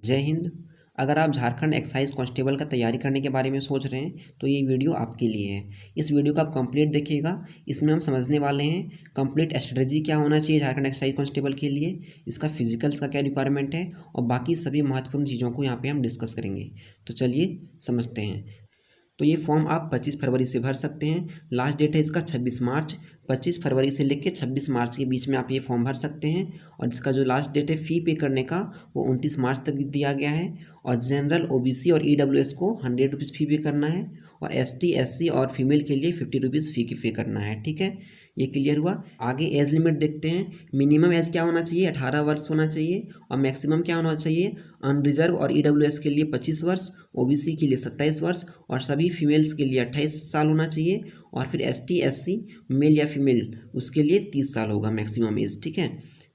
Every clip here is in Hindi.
जय हिंद। अगर आप झारखंड एक्साइज कांस्टेबल का तैयारी करने के बारे में सोच रहे हैं तो ये वीडियो आपके लिए है। इस वीडियो को आप कंप्लीट देखिएगा। इसमें हम समझने वाले हैं कंप्लीट स्ट्रेटजी क्या होना चाहिए झारखंड एक्साइज कांस्टेबल के लिए, इसका फिजिकल्स का क्या रिक्वायरमेंट है और बाकी सभी महत्वपूर्ण चीज़ों को यहाँ पे हम डिस्कस करेंगे। तो चलिए समझते हैं। तो ये फॉर्म आप 25 फरवरी से भर सकते हैं। लास्ट डेट है इसका 26 मार्च। 25 फरवरी से लेकर 26 मार्च के बीच में आप ये फॉर्म भर सकते हैं। और इसका जो लास्ट डेट है फ़ी पे करने का वो 29 मार्च तक दिया गया है। और जनरल, ओबीसी और ईडब्ल्यूएस को 100 रुपीज़ फ़ी पे करना है। और एसटी, एससी और फीमेल के लिए 50 रुपीज़ फ़ी पे करना है। ठीक है, ये क्लियर हुआ। आगे एज लिमिट देखते हैं। मिनिमम एज क्या होना चाहिए, 18 वर्ष होना चाहिए। और मैक्सिमम क्या होना चाहिए, अनरिजर्व और ईडब्ल्यूएस के लिए 25 वर्ष, ओबीसी के लिए 27 वर्ष और सभी फीमेल्स के लिए 28 साल होना चाहिए। और फिर एसटी, एससी मेल या फीमेल उसके लिए 30 साल होगा मैक्सिमम एज। ठीक है,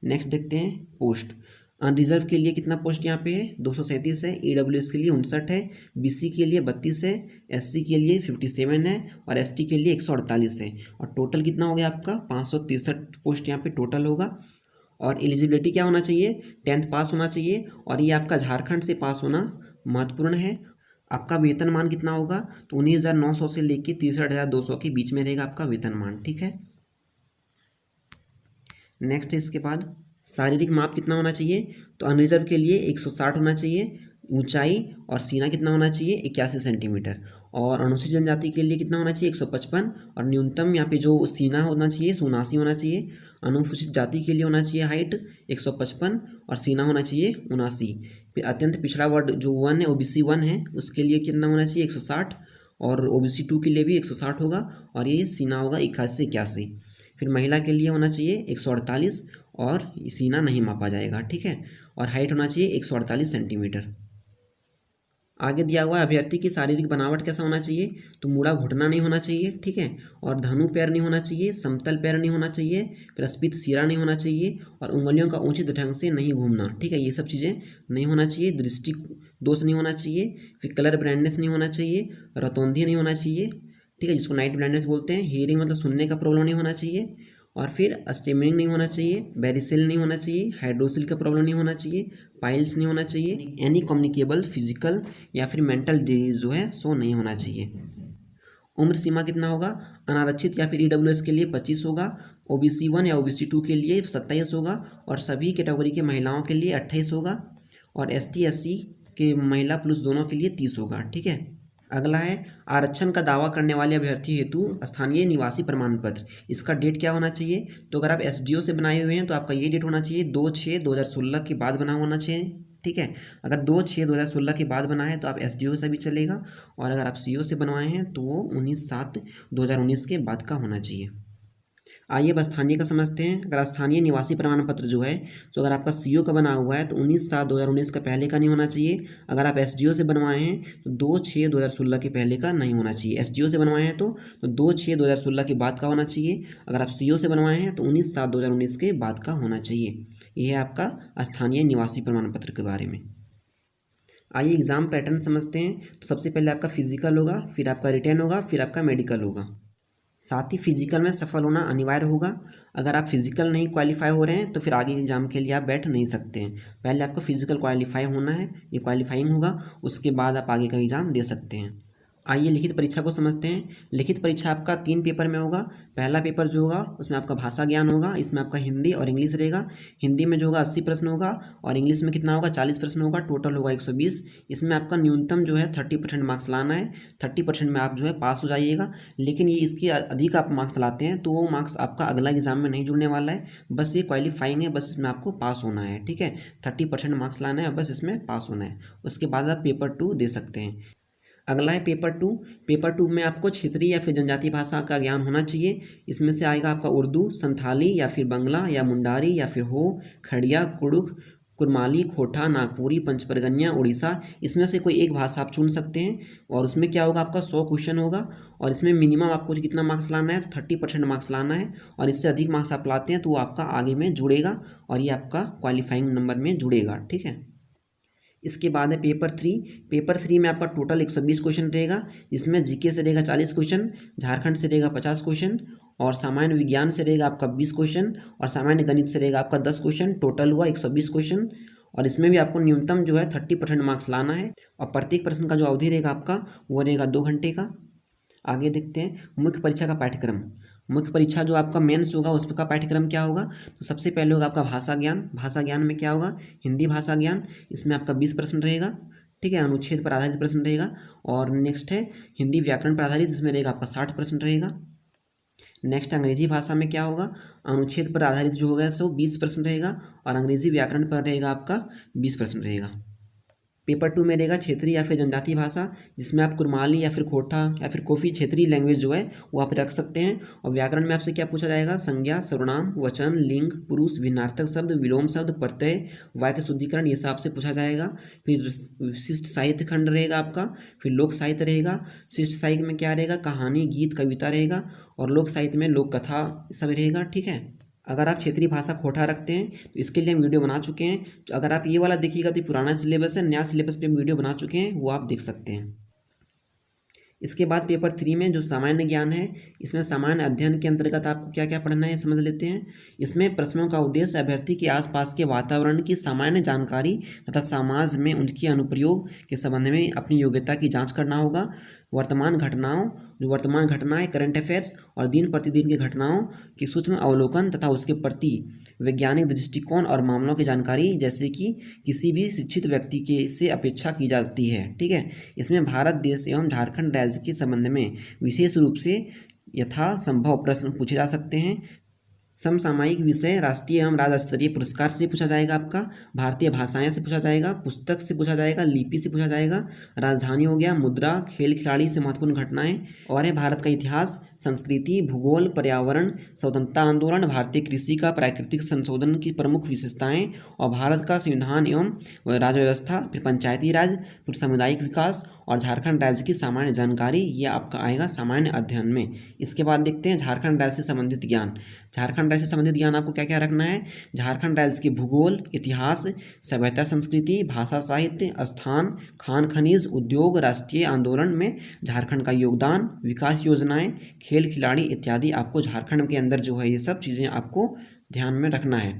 नेक्स्ट देखते हैं पोस्ट। अनरिजर्व के लिए कितना पोस्ट यहाँ पे है, 237 है। ईडब्ल्यूएस के लिए 59 है। बीसी के लिए 32 है। एससी के लिए 57 है। और एसटी के लिए 148 है। और टोटल कितना हो गया आपका, 563 पोस्ट यहाँ पे टोटल होगा। और एलिजिबिलिटी क्या होना चाहिए, 10th पास होना चाहिए। और ये आपका झारखंड से पास होना महत्वपूर्ण है। आपका वेतनमान कितना होगा, तो 19,900 से लेकर 63,200 के बीच में रहेगा आपका वेतनमान। ठीक है, नेक्स्ट है इसके बाद शारीरिक माप कितना होना चाहिए, तो अनरिजर्व के लिए 160 होना चाहिए ऊंचाई। और सीना कितना होना चाहिए, 81 सेंटीमीटर। और अनुसूचित जनजाति के लिए कितना होना चाहिए, 155। और न्यूनतम यहाँ पे जो सीना होना चाहिए 79 होना चाहिए। अनुसूचित जाति के लिए होना चाहिए हाइट 155 और सीना होना चाहिए 79। फिर अत्यंत पिछड़ा वर्ग जो 1 है, ओबीसी 1 है, उसके लिए कितना होना चाहिए, 160। और ओबीसी 2 के लिए भी 160 होगा। और ये सीना होगा 81 से 81। फिर महिला के लिए होना चाहिए 148 और सीना नहीं मापा जाएगा। ठीक है, और हाइट होना चाहिए 148 सेंटीमीटर। आगे दिया हुआ है अभ्यर्थी की शारीरिक बनावट कैसा होना चाहिए, तो मुड़ा घुटना नहीं होना चाहिए। ठीक है, और धनु पैर नहीं होना चाहिए, समतल पैर नहीं होना चाहिए, प्रस्फित सिरा नहीं होना चाहिए और उंगलियों का उचित ढंग से नहीं घूमना। ठीक है, ये सब चीज़ें नहीं होना चाहिए। दृष्टि दोष नहीं होना चाहिए। फिर कलर ब्लाइंडनेस नहीं होना चाहिए। रतौंधी नहीं होना चाहिए। ठीक है, जिसको नाइट ब्लाइंडनेस बोलते हैं। हियरिंग मतलब सुनने का प्रॉब्लम नहीं होना चाहिए। और फिर स्टेमिनिंग नहीं होना चाहिए। बेरिसेल नहीं होना चाहिए। हाइड्रोसिल का प्रॉब्लम नहीं होना चाहिए। पाइल्स नहीं होना चाहिए। एनी कम्युनिकेबल फिजिकल या फिर मेंटल डिजीज जो है सो नहीं होना चाहिए। उम्र सीमा कितना होगा, अनारक्षित या फिर ईडब्ल्यूएस के लिए 25 होगा। ओबीसी 1 या ओबीसी 2 के लिए 27 होगा। और सभी कैटेगरी के महिलाओं के लिए 28 होगा। और एसटी, एससी के महिला पुरुष दोनों के लिए 30 होगा। ठीक है, अगला है आरक्षण का दावा करने वाले अभ्यर्थी हेतु स्थानीय निवासी प्रमाण पत्र। इसका डेट क्या होना चाहिए, तो अगर आप एसडीओ से बनाए हुए हैं तो आपका ये डेट होना चाहिए 2/6/2016 के बाद बना होना चाहिए। ठीक है, अगर 2/6/2016 के बाद बनाए तो आप एसडीओ से भी चलेगा। और अगर आप सीओ से बनवाए हैं तो वो 19/7/2019 के बाद का होना चाहिए। आइए अब स्थानीय का समझते हैं। अगर स्थानीय निवासी प्रमाण पत्र जो है, तो अगर आपका सीओ का बना हुआ है तो 19/7/2019 का पहले का नहीं होना चाहिए। अगर आप एसडीओ से बनवाए हैं तो 2/6/2016 के पहले का नहीं होना चाहिए। एसडीओ से बनवाए हैं तो 2/6/2016 के बाद का होना चाहिए। अगर आप सीओ से बनवाए हैं तो 19/7/2019 के बाद का होना चाहिए। यह है आपका स्थानीय निवासी प्रमाण पत्र के बारे में। आइए एग्ज़ाम पैटर्न समझते हैं। तो सबसे पहले आपका फिजिकल होगा, फिर आपका रिटर्न होगा, फिर आपका मेडिकल होगा। साथ ही फिजिकल में सफल होना अनिवार्य होगा। अगर आप फिजिकल नहीं क्वालिफाई हो रहे हैं तो फिर आगे एग्जाम के लिए आप बैठ नहीं सकते हैं। पहले आपको फिजिकल क्वालिफाई होना है, ये क्वालिफाइंग होगा, उसके बाद आप आगे का एग्ज़ाम दे सकते हैं। आइए लिखित परीक्षा को समझते हैं। लिखित परीक्षा आपका 3 पेपर में होगा। पहला पेपर जो होगा उसमें आपका भाषा ज्ञान होगा। इसमें आपका हिंदी और इंग्लिश रहेगा। हिंदी में जो होगा 80 प्रश्न होगा और इंग्लिश में कितना होगा, 40 प्रश्न होगा। टोटल होगा 120। इसमें आपका न्यूनतम जो है 30% मार्क्स लाना है। 30% में आप जो है पास हो जाइएगा। लेकिन ये इसके अधिक आप मार्क्स लाते हैं तो वो मार्क्स आपका अगला एग्जाम में नहीं जुड़ने वाला है। बस ये क्वालिफाइंग है, बस इसमें आपको पास होना है। ठीक है, 30% मार्क्स लाना है, बस इसमें पास होना है। उसके बाद आप पेपर 2 दे सकते हैं। अगला है पेपर 2। पेपर 2 में आपको क्षेत्रीय या फिर जनजातीय भाषा का ज्ञान होना चाहिए। इसमें से आएगा आपका उर्दू, संथाली या फिर बंगला या मुंडारी या फिर हो, खड़िया, कुड़ुख, कुरमाली, खोटा, नागपुरी, पंचपरगनिया, उड़ीसा। इसमें से कोई एक भाषा आप चुन सकते हैं। और उसमें क्या होगा, आपका 100 क्वेश्चन होगा। और इसमें मिनिमम आपको कितना मार्क्स लाना है, तो 30% मार्क्स लाना है। और इससे अधिक मार्क्स आप लाते हैं तो वो आपका आगे में जुड़ेगा और ये आपका क्वालिफाइंग नंबर में जुड़ेगा। ठीक है, इसके बाद है पेपर 3। पेपर 3 में आपका टोटल 120 क्वेश्चन रहेगा। जिसमें जीके से रहेगा 40 क्वेश्चन, झारखंड से रहेगा 50 क्वेश्चन और सामान्य विज्ञान से रहेगा आपका 20 क्वेश्चन और सामान्य गणित से रहेगा आपका 10 क्वेश्चन। टोटल हुआ 120 क्वेश्चन। और इसमें भी आपको न्यूनतम जो है 30% मार्क्स लाना है और प्रत्येक प्रश्न का जो अवधि रहेगा आपका वो रहेगा 2 घंटे का। आगे देखते हैं मुख्य परीक्षा का पाठ्यक्रम। मुख्य परीक्षा जो आपका मेंस होगा उसका पाठ्यक्रम क्या होगा, तो सबसे पहले होगा आपका भाषा ज्ञान। भाषा ज्ञान में क्या होगा, हिंदी भाषा ज्ञान, इसमें आपका 20 प्रश्न रहेगा, ठीक है, अनुच्छेद पर आधारित प्रश्न रहेगा। और नेक्स्ट है हिंदी व्याकरण पर आधारित, इसमें रहेगा आपका 60 प्रश्न रहेगा। नेक्स्ट अंग्रेजी भाषा में क्या होगा, अनुच्छेद पर आधारित जो होगा सो 20 प्रश्न रहेगा और अंग्रेजी व्याकरण पर रहेगा आपका 20 प्रश्न रहेगा। पेपर 2 में रहेगा क्षेत्रीय या फिर जनजातीय भाषा, जिसमें आप कुरमाली या फिर खोटा या फिर कोफी क्षेत्रीय लैंग्वेज जो है वो आप रख सकते हैं। और व्याकरण में आपसे क्या पूछा जाएगा, संज्ञा, सर्वनाम, वचन, लिंग, पुरुष, भिन्नार्थक शब्द, विलोम शब्द, प्रत्यय, वाक्य शुद्धिकरण, ये सब आपसे पूछा जाएगा। फिर शिष्ट साहित्य खंड रहेगा आपका, फिर लोक साहित्य रहेगा। शिष्ट साहित्य में क्या रहेगा, कहानी, गीत, कविता रहेगा और लोक साहित्य में लोक कथा सब रहेगा, ठीक है। अगर आप क्षेत्रीय भाषा खोटा रखते हैं तो इसके लिए हम वीडियो बना चुके हैं, तो अगर आप ये वाला देखिएगा तो पुराना सिलेबस है, नया सिलेबस पे हम वीडियो बना चुके हैं, वो आप देख सकते हैं। इसके बाद पेपर 3 में जो सामान्य ज्ञान है, इसमें सामान्य अध्ययन के अंतर्गत आपको क्या क्या पढ़ना है समझ लेते हैं। इसमें प्रश्नों का उद्देश्य अभ्यर्थी के आसपास के वातावरण की सामान्य जानकारी तथा समाज में उनकी अनुप्रयोग के संबंध में अपनी योग्यता की जांच करना होगा। वर्तमान घटनाओं, जो वर्तमान घटनाएं करंट अफेयर्स और दिन प्रतिदिन की घटनाओं की सूक्ष्म अवलोकन तथा उसके प्रति वैज्ञानिक दृष्टिकोण और मामलों की जानकारी, जैसे कि किसी भी शिक्षित व्यक्ति के से अपेक्षा की जाती है, ठीक है। इसमें भारत देश एवं झारखंड राज्य के संबंध में विशेष रूप से यथासंभव प्रश्न पूछे जा सकते हैं। समसामयिक विषय राष्ट्रीय एवं राज्य स्तरीय पुरस्कार से पूछा जाएगा, आपका भारतीय भाषाएं से पूछा जाएगा, पुस्तक से पूछा जाएगा, लिपि से पूछा जाएगा, राजधानी हो गया, मुद्रा, खेल खिलाड़ी से महत्वपूर्ण घटनाएं और है भारत का इतिहास, संस्कृति, भूगोल, पर्यावरण, स्वतंत्रता आंदोलन, भारतीय कृषि का प्राकृतिक संशोधन की प्रमुख विशेषताएं और भारत का संविधान एवं राज्य व्यवस्था, फिर पंचायती राज, फिर सामुदायिक विकास और झारखंड राज्य की सामान्य जानकारी, ये आपका आएगा सामान्य अध्ययन में। इसके बाद देखते हैं झारखंड राज्य से संबंधित ज्ञान। झारखंड राज्य से संबंधित ज्ञान आपको क्या क्या रखना है, झारखंड राज्य के भूगोल, इतिहास, सभ्यता संस्कृति, भाषा साहित्य, स्थान, खान खनिज, उद्योग, राष्ट्रीय आंदोलन में झारखंड का योगदान, विकास योजनाएं, खेल खिलाड़ी इत्यादि आपको झारखंड के अंदर जो है ये सब चीज़ें आपको ध्यान में रखना है।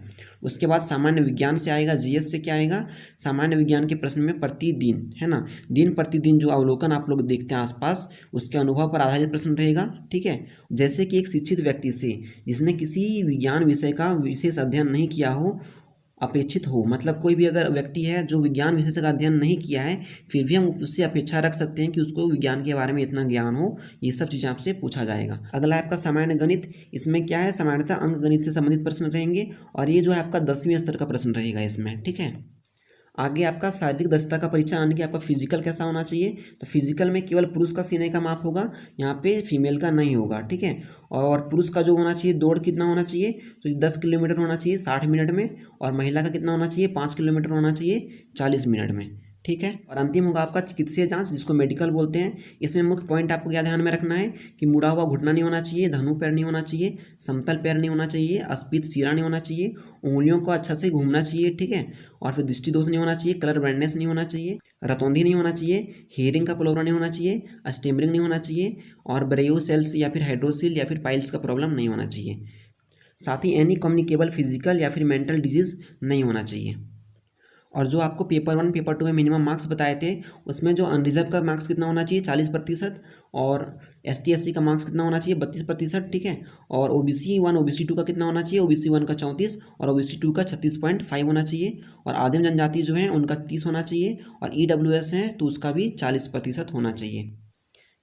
उसके बाद सामान्य विज्ञान से आएगा, जीएस से क्या आएगा, सामान्य विज्ञान के प्रश्न में प्रतिदिन, है ना, दिन प्रतिदिन जो अवलोकन आप लोग देखते हैं आसपास, उसके अनुभव पर आधारित प्रश्न रहेगा, ठीक है। जैसे कि एक शिक्षित व्यक्ति से जिसने किसी विज्ञान विषय का विशेष अध्ययन नहीं किया हो अपेक्षित हो, मतलब कोई भी अगर व्यक्ति है जो विज्ञान विषय का अध्ययन नहीं किया है फिर भी हम उससे अपेक्षा रख सकते हैं कि उसको विज्ञान के बारे में इतना ज्ञान हो, ये सब चीज़ें आपसे पूछा जाएगा। अगला है आपका सामान्य गणित। इसमें क्या है, सामान्यतः अंक गणित से संबंधित प्रश्न रहेंगे और ये जो है आपका 10वीं स्तर का प्रश्न रहेगा इसमें, ठीक है। आगे आपका शारीरिक दक्षता का परीक्षा यानी कि आपका फिजिकल कैसा होना चाहिए, तो फिजिकल में केवल पुरुष का सीने का माप होगा, यहाँ पे फीमेल का नहीं होगा, ठीक है। और पुरुष का जो होना चाहिए दौड़ कितना होना चाहिए, तो 10 किलोमीटर होना चाहिए 60 मिनट में, और महिला का कितना होना चाहिए 5 किलोमीटर होना चाहिए 40 मिनट में, ठीक है। और अंतिम होगा आपका चिकित्सीय जांच, जिसको मेडिकल बोलते हैं। इसमें मुख्य पॉइंट आपको क्या ध्यान में रखना है कि मुड़ा हुआ घुटना नहीं होना चाहिए, धनु पैर नहीं होना चाहिए, समतल पैर नहीं होना चाहिए, अस्पीत सिरा नहीं होना चाहिए, उंगलियों को अच्छा से घूमना चाहिए, ठीक है। और फिर दृष्टि दोष नहीं होना चाहिए, कलर ब्लाइंडनेस नहीं होना चाहिए, रतौंधी नहीं होना चाहिए, हेयरिंग का पलोरा नहीं होना चाहिए, स्टेमरिंग नहीं होना चाहिए, और ब्रेयो सेल्स या फिर हाइड्रोसिल या फिर पाइल्स का प्रॉब्लम नहीं होना चाहिए। साथ ही एनी कम्युनिकेबल फिजिकल या फिर मेंटल डिजीज नहीं होना चाहिए। और जो आपको पेपर 1 पेपर 2 में मिनिमम मार्क्स बताए थे, उसमें जो अनरिजर्व का मार्क्स कितना होना चाहिए 40%, और ST SC का मार्क्स कितना होना चाहिए 32%, ठीक है। और OBC 1 OBC 2 का कितना होना चाहिए, OBC 1 का 34 और OBC 2 का 36.5 होना चाहिए। और आदिम जनजाति जो है उनका 30 होना चाहिए, और EWS है तो उसका भी 40% होना चाहिए।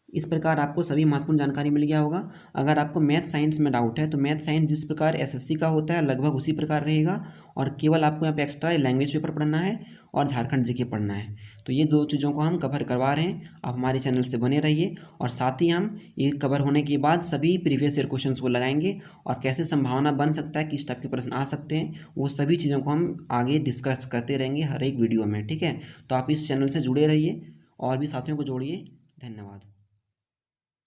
इस प्रकार आपको सभी महत्वपूर्ण जानकारी मिल गया होगा। अगर आपको मैथ साइंस में डाउट है तो मैथ साइंस जिस प्रकार SSC का होता है लगभग उसी प्रकार रहेगा, और केवल आपको यहाँ पे एक्स्ट्रा लैंग्वेज पेपर पढ़ना है और झारखंड जीके पढ़ना है। तो ये दो चीज़ों को हम कवर करवा रहे हैं, आप हमारे चैनल से बने रहिए। और साथ ही हम ये कवर होने के बाद सभी प्रीवियस ईयर क्वेश्चंस को लगाएंगे और कैसे संभावना बन सकता है, किस टाइप के प्रश्न आ सकते हैं, वो सभी चीज़ों को हम आगे डिस्कस करते रहेंगे हर एक वीडियो में, ठीक है। तो आप इस चैनल से जुड़े रहिए और भी साथियों को जोड़िए। धन्यवाद।